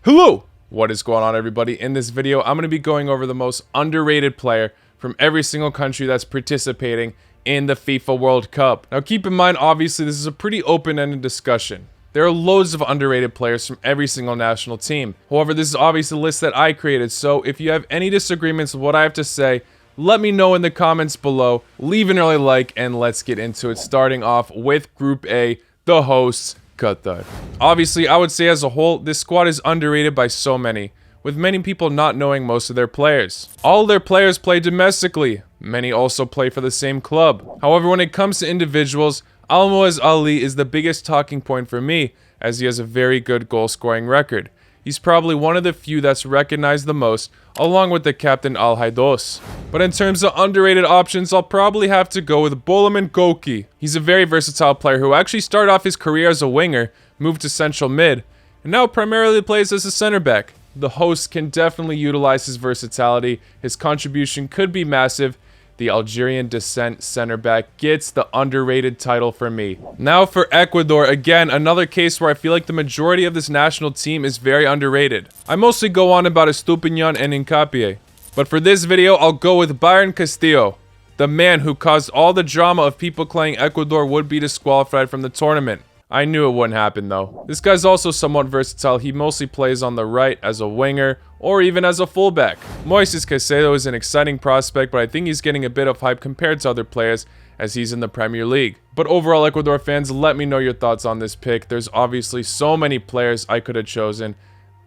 Hello! What is going on, everybody? In this video, I'm going to be going over the most underrated player from every single country that's participating in the FIFA World Cup. Now, keep in mind, obviously, this is a pretty open-ended discussion. There are loads of underrated players from every single national team. However, this is obviously a list that I created, so if you have any disagreements with what I have to say, let me know in the comments below, leave an early like, and let's get into it, starting off with Group A, the hosts, Qatar. Obviously, I would say as a whole, this squad is underrated by so many, with many people not knowing most of their players. All their players play domestically. Many also play for the same club. However, when it comes to individuals, Almoez Ali is the biggest talking point for me, as he has a very good goal-scoring record. He's probably one of the few that's recognized the most, along with the captain Al Haidos. But in terms of underrated options, I'll probably have to go with Bolaman Goki. He's a very versatile player who actually started off his career as a winger, moved to central mid, and now primarily plays as a center back. The host can definitely utilize his versatility. His contribution could be massive. The Algerian descent center back gets the underrated title for me. Now for Ecuador, again, another case where I feel like the majority of this national team is very underrated. I mostly go on about Estupiñán and Hincapié, but for this video, I'll go with Byron Castillo, the man who caused all the drama of people claiming Ecuador would be disqualified from the tournament. I knew it wouldn't happen though. This guy's also somewhat versatile. He mostly plays on the right as a winger or even as a fullback. Moises Caicedo is an exciting prospect, but I think he's getting a bit of hype compared to other players as he's in the Premier League. But overall, Ecuador fans, let me know your thoughts on this pick. There's obviously so many players I could have chosen.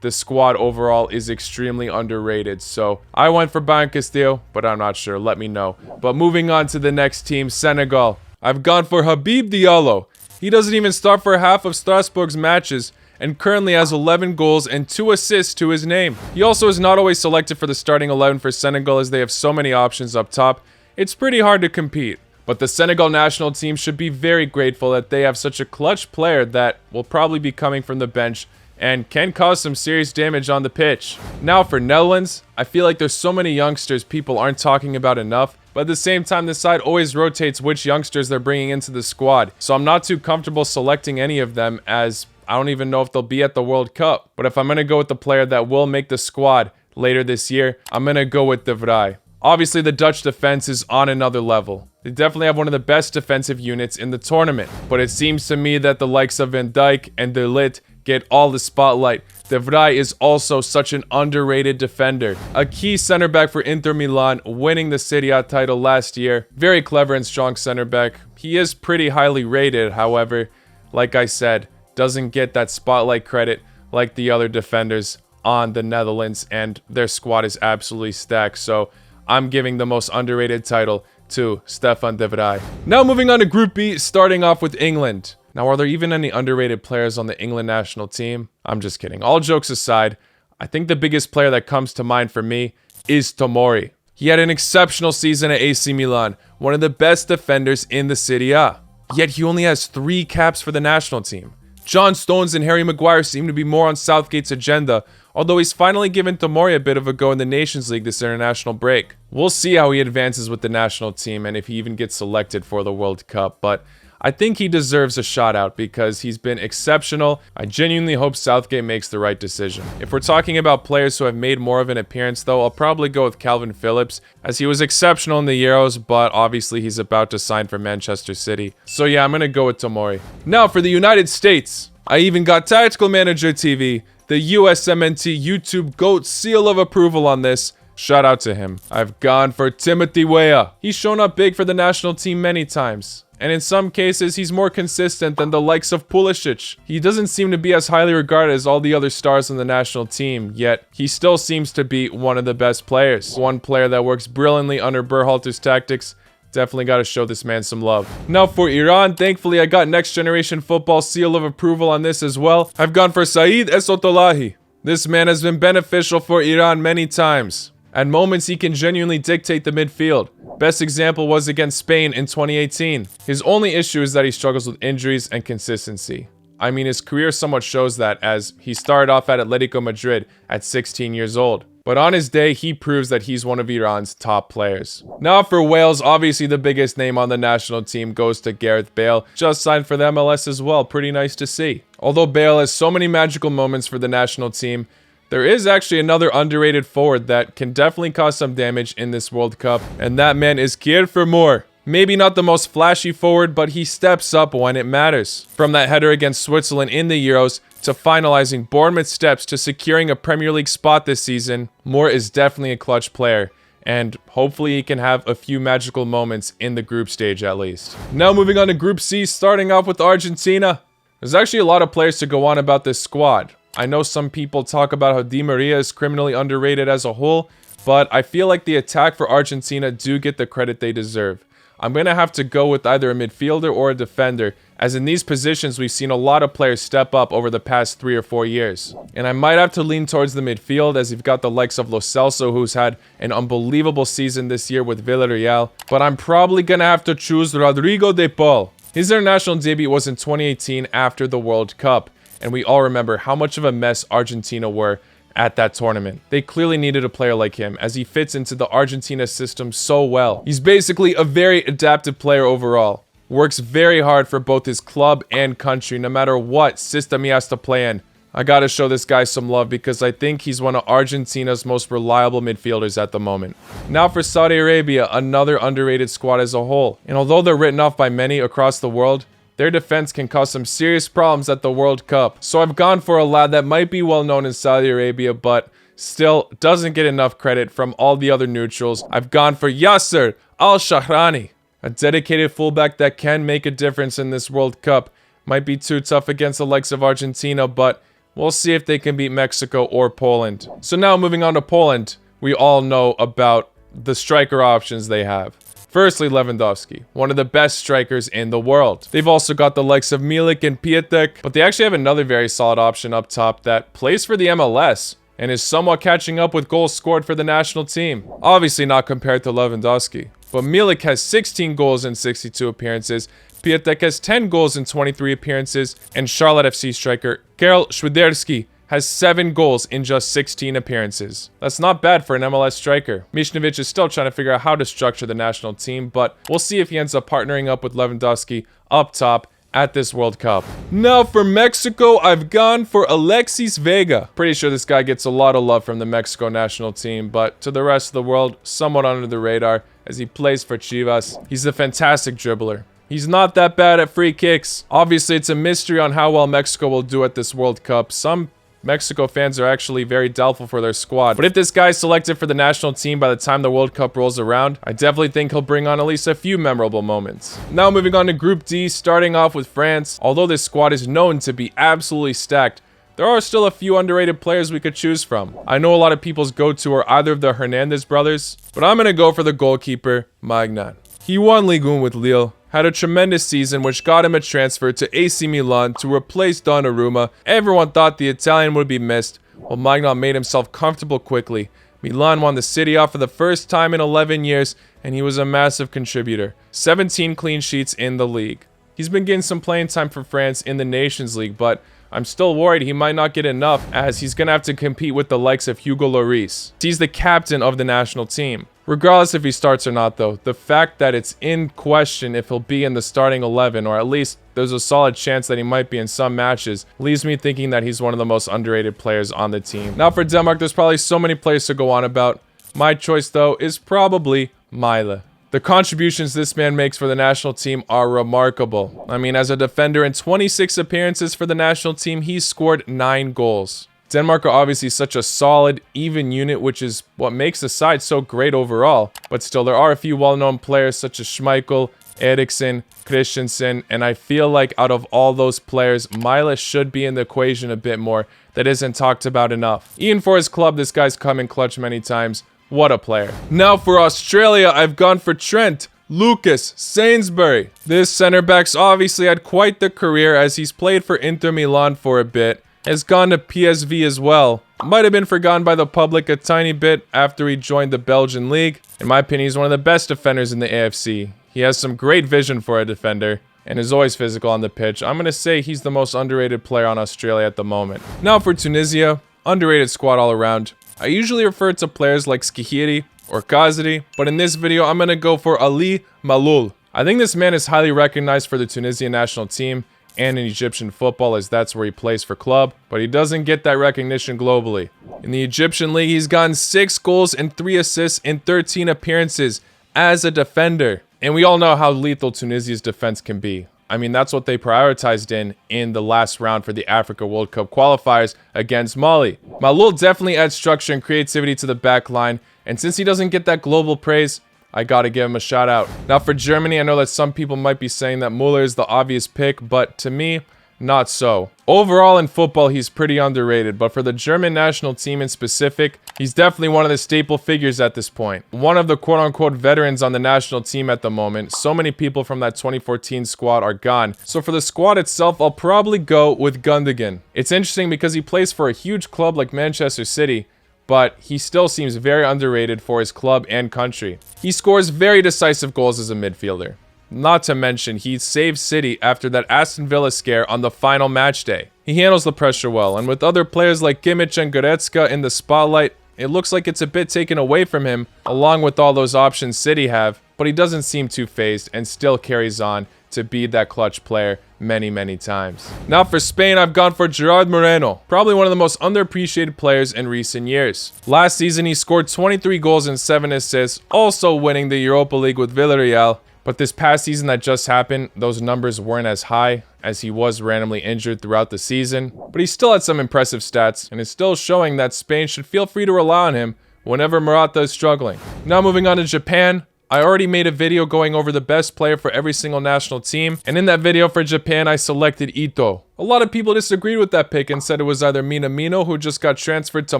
The squad overall is extremely underrated, so I went for Byron Castillo, but I'm not sure. Let me know. But moving on to the next team, Senegal. I've gone for Habib Diallo. He doesn't even start for half of Strasbourg's matches and currently has 11 goals and 2 assists to his name. He also is not always selected for the starting 11 for Senegal as they have so many options up top. It's pretty hard to compete. But the Senegal national team should be very grateful that they have such a clutch player that will probably be coming from the bench and can cause some serious damage on the pitch. Now for Netherlands, I feel like there's so many youngsters people aren't talking about enough, but at the same time, this side always rotates which youngsters they're bringing into the squad, so I'm not too comfortable selecting any of them as I don't even know if they'll be at the World Cup. But if I'm going to go with the player that will make the squad later this year, I'm going to go with De Vrij. Obviously, the Dutch defense is on another level. They definitely have one of the best defensive units in the tournament, but it seems to me that the likes of Van Dijk and De Ligt get all the spotlight. De Vrij is also such an underrated defender. A key center back for Inter Milan, winning the Serie A title last year. Very clever and strong center back. He is pretty highly rated, however, like I said, doesn't get that spotlight credit like the other defenders on the Netherlands, and their squad is absolutely stacked. So I'm giving the most underrated title to Stefan De Vrij. Now moving on to Group B, starting off with England. Now, are there even any underrated players on the England national team? I'm just kidding. All jokes aside, I think the biggest player that comes to mind for me is Tomori. He had an exceptional season at AC Milan, one of the best defenders in the Serie A. Yet he only has 3 caps for the national team. John Stones and Harry Maguire seem to be more on Southgate's agenda, although he's finally given Tomori a bit of a go in the Nations League this international break. We'll see how he advances with the national team and if he even gets selected for the World Cup, but I think he deserves a shout out because he's been exceptional. I genuinely hope Southgate makes the right decision. If we're talking about players who have made more of an appearance though, I'll probably go with Calvin Phillips as he was exceptional in the Euros, but obviously he's about to sign for Manchester City. So yeah, I'm gonna go with Tomori. Now for the United States, I even got Tactical Manager TV, the USMNT YouTube GOAT seal of approval on this. Shout out to him. I've gone for Timothy Weah. He's shown up big for the national team many times, and in some cases, he's more consistent than the likes of Pulisic. He doesn't seem to be as highly regarded as all the other stars on the national team, yet he still seems to be one of the best players. One player that works brilliantly under Berhalter's tactics. Definitely got to show this man some love. Now for Iran, thankfully I got Next Generation Football seal of approval on this as well. I've gone for Saeed Esotolahi. This man has been beneficial for Iran many times. At moments, he can genuinely dictate the midfield. Best example was against Spain in 2018. His only issue is that he struggles with injuries and consistency. I mean, his career somewhat shows that, as he started off at Atletico Madrid at 16 years old. But on his day, he proves that he's one of Iran's top players. Now for Wales, obviously the biggest name on the national team goes to Gareth Bale. Just signed for the MLS as well, pretty nice to see. Although Bale has so many magical moments for the national team, there is actually another underrated forward that can definitely cause some damage in this World Cup, and that man is Kier Vermoer. Maybe not the most flashy forward, but he steps up when it matters. From that header against Switzerland in the Euros, to finalizing Bournemouth's steps to securing a Premier League spot this season, Moore is definitely a clutch player, and hopefully he can have a few magical moments in the group stage at least. Now moving on to Group C, starting off with Argentina. There's actually a lot of players to go on about this squad. I know some people talk about how Di Maria is criminally underrated as a whole, but I feel like the attack for Argentina do get the credit they deserve. I'm going to have to go with either a midfielder or a defender, as in these positions we've seen a lot of players step up over the past 3 or 4 years. And I might have to lean towards the midfield, as you've got the likes of Lo Celso, who's had an unbelievable season this year with Villarreal, but I'm probably going to have to choose Rodrigo de Paul. His international debut was in 2018 after the World Cup, and we all remember how much of a mess Argentina were at that tournament. They clearly needed a player like him, as he fits into the Argentina system so well. He's basically a very adaptive player overall. Works very hard for both his club and country, no matter what system he has to play in. I gotta show this guy some love because I think he's one of Argentina's most reliable midfielders at the moment. Now for Saudi Arabia, another underrated squad as a whole. And although they're written off by many across the world, their defense can cause some serious problems at the World Cup. So I've gone for a lad that might be well known in Saudi Arabia, but still doesn't get enough credit from all the other neutrals. I've gone for Yasser Al-Shahrani, a dedicated fullback that can make a difference in this World Cup. Might be too tough against the likes of Argentina, but we'll see if they can beat Mexico or Poland. So now moving on to Poland, we all know about the striker options they have. Firstly, Lewandowski, one of the best strikers in the world. They've also got the likes of Milik and Piatek, but they actually have another very solid option up top that plays for the MLS and is somewhat catching up with goals scored for the national team. Obviously not compared to Lewandowski, but Milik has 16 goals in 62 appearances, Piatek has 10 goals in 23 appearances, and Charlotte FC striker Karol Świderski has 7 goals in just 16 appearances. That's not bad for an MLS striker. Michnovic is still trying to figure out how to structure the national team, but we'll see if he ends up partnering up with Lewandowski up top at this World Cup. Now for Mexico, I've gone for Alexis Vega. Pretty sure this guy gets a lot of love from the Mexico national team, but to the rest of the world, somewhat under the radar as he plays for Chivas. He's a fantastic dribbler. He's not that bad at free kicks. Obviously, it's a mystery on how well Mexico will do at this World Cup. Some Mexico fans are actually very doubtful for their squad. But if this guy's selected for the national team by the time the World Cup rolls around, I definitely think he'll bring on at least a few memorable moments. Now moving on to Group D, starting off with France. Although this squad is known to be absolutely stacked, there are still a few underrated players we could choose from. I know a lot of people's go-to are either of the Hernandez brothers, but I'm going to go for the goalkeeper, Magnan. He won Ligue 1 with Lille, had a tremendous season which got him a transfer to AC Milan to replace Donnarumma. Everyone thought the Italian would be missed, while Magnan made himself comfortable quickly. Milan won the Serie A for the first time in 11 years, and he was a massive contributor. 17 clean sheets in the league. He's been getting some playing time for France in the Nations League, but I'm still worried he might not get enough, as he's going to have to compete with the likes of Hugo Lloris. He's the captain of the national team. Regardless if he starts or not though, the fact that it's in question if he'll be in the starting 11, or at least there's a solid chance that he might be in some matches, leaves me thinking that he's one of the most underrated players on the team. Now for Denmark, there's probably so many players to go on about. My choice though is probably Mile. The contributions this man makes for the national team are remarkable. I mean, as a defender in 26 appearances for the national team, he's scored 9 goals. Denmark are obviously such a solid, even unit, which is what makes the side so great overall. But still, there are a few well-known players such as Schmeichel, Eriksen, Christensen, and I feel like out of all those players, Mile should be in the equation a bit more. That isn't talked about enough. Even for his club, this guy's come in clutch many times. What a player. Now for Australia, I've gone for Trent Lucas Sainsbury. This center back's obviously had quite the career, as he's played for Inter Milan for a bit. Has gone to PSV as well. Might have been forgotten by the public a tiny bit after he joined the Belgian league. In my opinion, he's one of the best defenders in the AFC. He has some great vision for a defender. and is always physical on the pitch. I'm going to say he's the most underrated player on Australia at the moment. Now for Tunisia, underrated squad all around. I usually refer to players like Skihiri or Kazri, but in this video I'm going to go for Ali Maloul. I think this man is highly recognized for the Tunisian national team and in Egyptian football, as that's where he plays for club, but he doesn't get that recognition globally. In the Egyptian league, he's gotten 6 goals and 3 assists in 13 appearances as a defender. And we all know how lethal Tunisia's defense can be. I mean, that's what they prioritized in the last round for the Africa World Cup qualifiers against Mali. Maloul definitely adds structure and creativity to the back line, and since he doesn't get that global praise, I gotta give him a shout out. Now for Germany, I know that some people might be saying that Muller is the obvious pick, but to me, not so. Overall in football, he's pretty underrated, but for the German national team in specific, he's definitely one of the staple figures at this point. One of the quote-unquote veterans on the national team at the moment. So many people from that 2014 squad are gone. So for the squad itself, I'll probably go with Gundogan. It's interesting because he plays for a huge club like Manchester City, but he still seems very underrated for his club and country. He scores very decisive goals as a midfielder. Not to mention, he saved City after that Aston Villa scare on the final match day. He handles the pressure well, and with other players like Kimmich and Goretzka in the spotlight, it looks like it's a bit taken away from him, along with all those options City have, but he doesn't seem too phased and still carries on to be that clutch player many times. Now for Spain, I've gone for Gerard Moreno, probably one of the most underappreciated players in recent years. Last season, he scored 23 goals and 7 assists, also winning the Europa League with Villarreal. But this past season that just happened, those numbers weren't as high, as he was randomly injured throughout the season. But he still had some impressive stats, and is still showing that Spain should feel free to rely on him whenever Morata is struggling. Now moving on to Japan. I already made a video going over the best player for every single national team, and in that video for Japan, I selected Ito. A lot of people disagreed with that pick and said it was either Minamino, who just got transferred to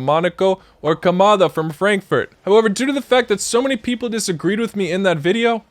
Monaco, or Kamada from Frankfurt. However, due to the fact that so many people disagreed with me in that video,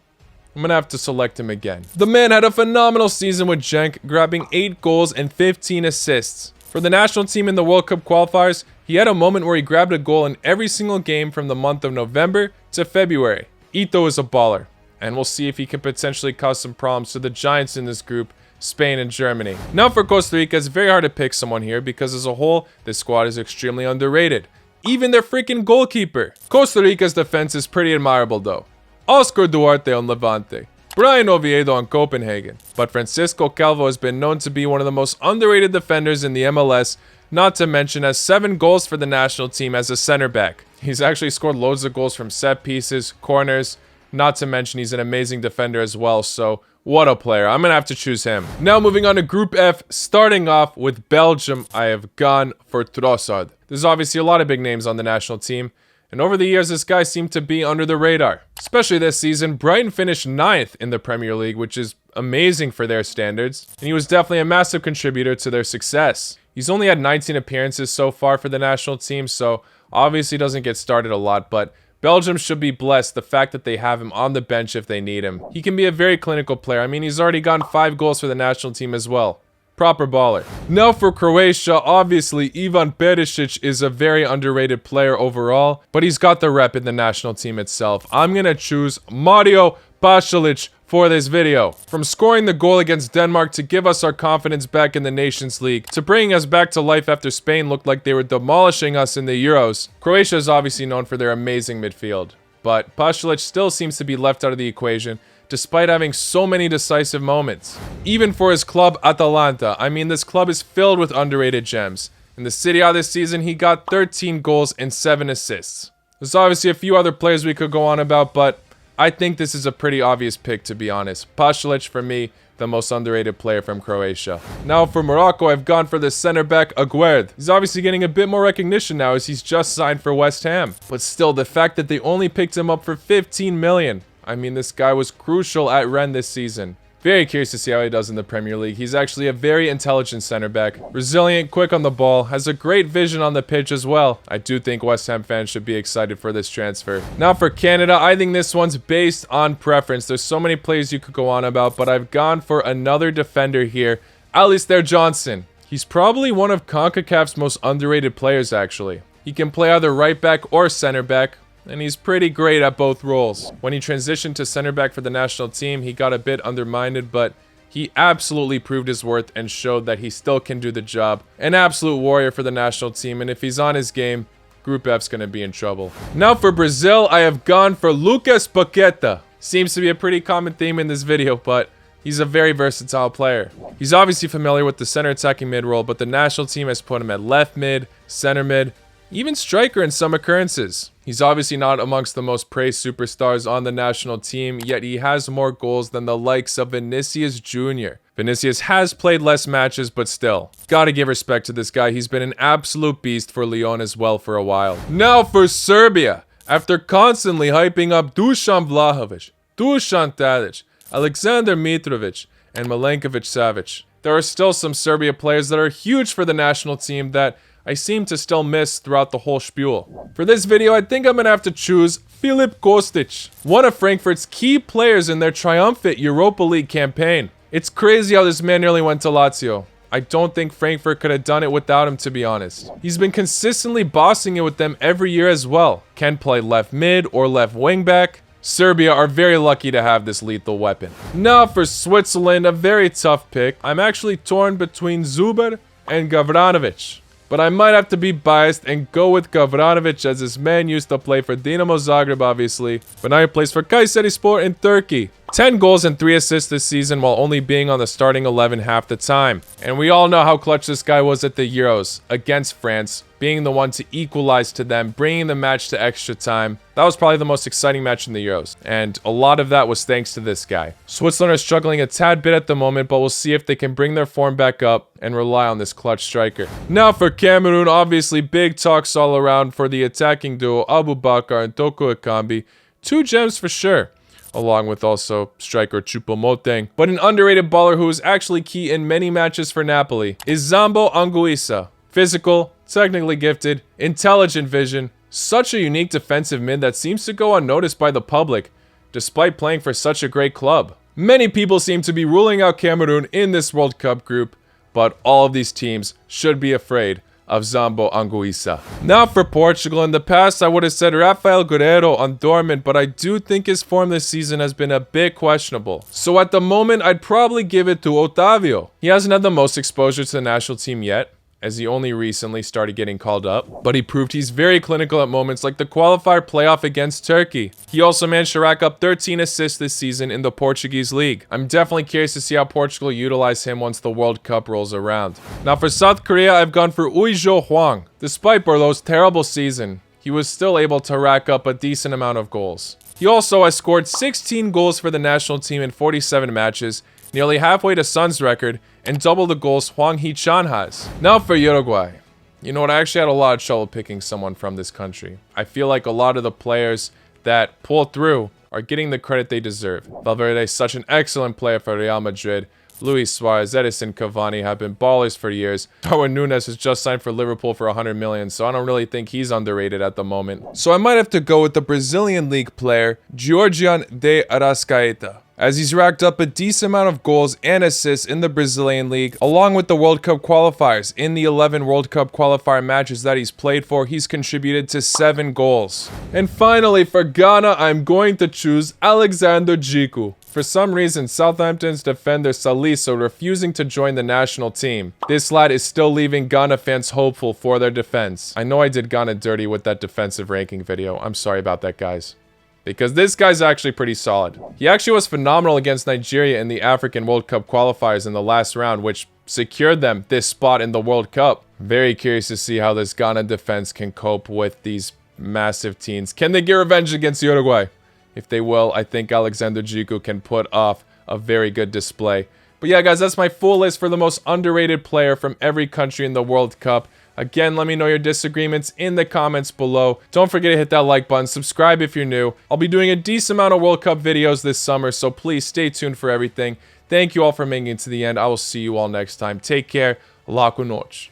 I'm gonna have to select him again. The man had a phenomenal season with Genk, grabbing 8 goals and 15 assists. For the national team in the World Cup qualifiers, he had a moment where he grabbed a goal in every single game from the month of November to February. Ito is a baller, and we'll see if he can potentially cause some problems to the giants in this group, Spain and Germany. Now for Costa Rica, it's very hard to pick someone here because as a whole, this squad is extremely underrated. Even their freaking goalkeeper. Costa Rica's defense is pretty admirable though. Oscar Duarte on Levante, Brian Oviedo on Copenhagen, but Francisco Calvo has been known to be one of the most underrated defenders in the MLS, not to mention has 7 goals for the national team as a center back. He's actually scored loads of goals from set pieces, corners, not to mention he's an amazing defender as well, so what a player. I'm gonna have to choose him. Now moving on to Group F, starting off with Belgium, I have gone for Trossard. There's obviously a lot of big names on the national team, and over the years, this guy seemed to be under the radar. Especially this season, Brighton finished 9th in the Premier League, which is amazing for their standards. And he was definitely a massive contributor to their success. He's only had 19 appearances so far for the national team, so obviously doesn't get started a lot, but Belgium should be blessed the fact that they have him on the bench if they need him. He can be a very clinical player. I mean, he's already gotten 5 goals for the national team as well. Proper baller. Now for Croatia, obviously Ivan Perisic is a very underrated player overall, but he's got the rep in the national team itself. I'm gonna choose Mario Pasalic for this video. From scoring the goal against Denmark to give us our confidence back in the Nations League, to bringing us back to life after Spain looked like they were demolishing us in the Euros, Croatia is obviously known for their amazing midfield. But Pasalic still seems to be left out of the equation, despite having so many decisive moments. Even for his club, Atalanta, I mean, this club is filled with underrated gems. In the Serie A this season, he got 13 goals and 7 assists. There's obviously a few other players we could go on about, but I think this is a pretty obvious pick, to be honest. Pasalic, for me, the most underrated player from Croatia. Now for Morocco, I've gone for the center back Aguerd. He's obviously getting a bit more recognition now as he's just signed for West Ham. But still, the fact that they only picked him up for 15 million. I mean, this guy was crucial at Rennes this season. Very curious to see how he does in the Premier League. He's actually a very intelligent center back. Resilient, quick on the ball, has a great vision on the pitch as well. I do think West Ham fans should be excited for this transfer. Now for Canada, I think this one's based on preference. There's so many plays you could go on about, but I've gone for another defender here, Alistair Johnson. He's probably one of CONCACAF's most underrated players, actually. He can play either right back or center back, and he's pretty great at both roles. When he transitioned to center back for the national team, he got a bit undermined, but he absolutely proved his worth and showed that he still can do the job. An absolute warrior for the national team, and if he's on his game, Group F's gonna be in trouble. Now for Brazil, I have gone for Lucas Paqueta. Seems to be a pretty common theme in this video, but he's a very versatile player. He's obviously familiar with the center attacking mid role, but the national team has put him at left mid, center mid, even striker in some occurrences. He's obviously not amongst the most praised superstars on the national team, yet he has more goals than the likes of Vinicius Jr. Vinicius has played less matches, but still, gotta give respect to this guy. He's been an absolute beast for Lyon as well for a while. Now for Serbia. After constantly hyping up Dusan Vlahovic, Dusan Tadic, Aleksandar Mitrovic, and Milenkovic Savic, there are still some Serbia players that are huge for the national team that I seem to still miss throughout the whole spiel. For this video, I think I'm gonna have to choose Filip Kostic, one of Frankfurt's key players in their triumphant Europa League campaign. It's crazy how this man nearly went to Lazio. I don't think Frankfurt could have done it without him, to be honest. He's been consistently bossing it with them every year as well. Can play left mid or left wing back. Serbia are very lucky to have this lethal weapon. Now for Switzerland, a very tough pick. I'm actually torn between Zuber and Gavranovic, but I might have to be biased and go with Gavranovic, as this man used to play for Dinamo Zagreb obviously, but now he plays for Kayserispor in Turkey. 10 goals and 3 assists this season while only being on the starting 11 half the time. And we all know how clutch this guy was at the Euros against France, being the one to equalize to them, bringing the match to extra time. That was probably the most exciting match in the Euros, and a lot of that was thanks to this guy. Switzerland are struggling a tad bit at the moment, but we'll see if they can bring their form back up and rely on this clutch striker. Now for Cameroon, obviously big talks all around for the attacking duo Aboubakar and Toko Ekambi. 2 gems for sure, along with also striker Choupo-Moting. But an underrated baller who is actually key in many matches for Napoli is Zambo Anguissa. Physical, technically gifted, intelligent vision, such a unique defensive mid that seems to go unnoticed by the public, despite playing for such a great club. Many people seem to be ruling out Cameroon in this World Cup group, but all of these teams should be afraid of Zambo Anguissa. Now for Portugal, in the past I would have said Rafael Guerreiro on dormant, but I do think his form this season has been a bit questionable. So at the moment, I'd probably give it to Otavio. He hasn't had the most exposure to the national team yet, as he only recently started getting called up, but he proved he's very clinical at moments like the qualifier playoff against Turkey. He also managed to rack up 13 assists this season in the Portuguese league. I'm definitely curious to see how Portugal utilize him once the World Cup rolls around. Now for South Korea, I've gone for Uijo Hwang. Despite Bordeaux's terrible season, he was still able to rack up a decent amount of goals. He also has scored 16 goals for the national team in 47 matches, nearly halfway to Sun's record, and double the goals Hwang Hee-chan has. Now for Uruguay. You know what, I actually had a lot of trouble picking someone from this country. I feel like a lot of the players that pull through are getting the credit they deserve. Valverde is such an excellent player for Real Madrid. Luis Suarez, Edison Cavani have been ballers for years. Darwin Núñez has just signed for Liverpool for 100 million, so I don't really think he's underrated at the moment. So I might have to go with the Brazilian league player, Georgian de Arrascaeta, as he's racked up a decent amount of goals and assists in the Brazilian league, along with the World Cup qualifiers. In the 11 World Cup qualifier matches that he's played for, he's contributed to 7 goals. And finally, for Ghana, I'm going to choose Alexander Djiku. For some reason, Southampton's defender Salisu refusing to join the national team. This lad is still leaving Ghana fans hopeful for their defense. I know I did Ghana dirty with that defensive ranking video. I'm sorry about that, guys, because this guy's actually pretty solid. He actually was phenomenal against Nigeria in the African World Cup qualifiers in the last round, which secured them this spot in the World Cup. Very curious to see how this Ghana defense can cope with these massive teams. Can they get revenge against Uruguay? If they will, I think Alexander Djiku can put off a very good display. But yeah, guys, that's my full list for the most underrated player from every country in the World Cup. Again, let me know your disagreements in the comments below. Don't forget to hit that like button, subscribe if you're new. I'll be doing a decent amount of World Cup videos this summer, so please stay tuned for everything. Thank you all for making it to the end. I will see you all next time. Take care. Lá com noite.